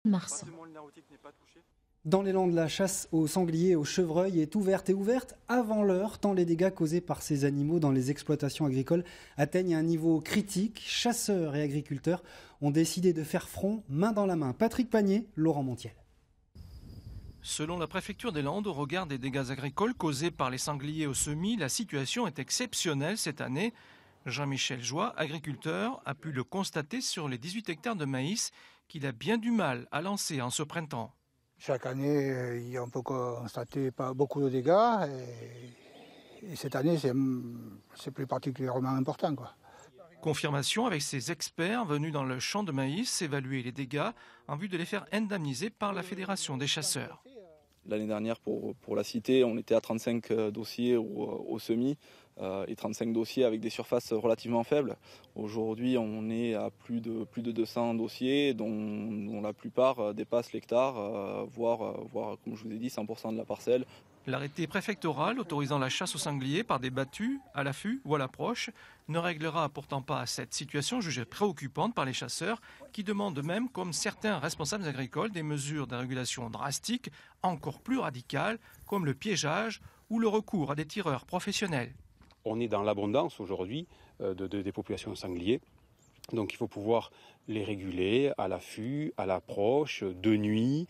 mars. Dans les Landes, la chasse aux sangliers et aux chevreuils est ouverte avant l'heure, tant les dégâts causés par ces animaux dans les exploitations agricoles atteignent un niveau critique. Chasseurs et agriculteurs ont décidé de faire front main dans la main. Patrick Pagné, Laurent Montiel. Selon la préfecture des Landes, au regard des dégâts agricoles causés par les sangliers au semis, la situation est exceptionnelle cette année. Jean-Michel Joie, agriculteur, a pu le constater sur les 18 hectares de maïs qu'il a bien du mal à lancer en ce printemps. Chaque année, on peut constater pas beaucoup de dégâts et cette année, c'est plus particulièrement important, quoi. Confirmation avec ces experts venus dans le champ de maïs, évaluer les dégâts en vue de les faire indemniser par la Fédération des chasseurs. L'année dernière, pour la cité, on était à 35 dossiers au semis et 35 dossiers avec des surfaces relativement faibles. Aujourd'hui, on est à plus de 200 dossiers, dont la plupart dépassent l'hectare, voire, comme je vous ai dit, 100% de la parcelle. L'arrêté préfectoral autorisant la chasse aux sangliers par des battues, à l'affût ou à l'approche, ne réglera pourtant pas cette situation jugée préoccupante par les chasseurs qui demandent même, comme certains responsables agricoles, des mesures de régulation drastiques, encore plus radicales, comme le piégeage ou le recours à des tireurs professionnels. On est dans l'abondance aujourd'hui des populations de sangliers. Donc il faut pouvoir les réguler à l'affût, à l'approche, de nuit,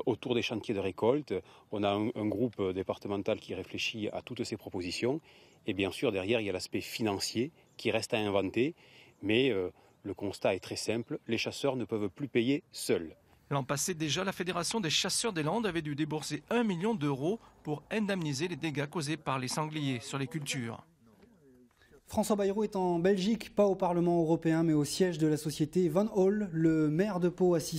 autour des chantiers de récolte. On a un groupe départemental qui réfléchit à toutes ces propositions. Et bien sûr, derrière, il y a l'aspect financier qui reste à inventer. Mais le constat est très simple, les chasseurs ne peuvent plus payer seuls. L'an passé déjà, la Fédération des chasseurs des Landes avait dû débourser 1 million d'euros pour indemniser les dégâts causés par les sangliers sur les cultures. François Bayrou est en Belgique, pas au Parlement européen, mais au siège de la société Van Hall. Le maire de Pau assiste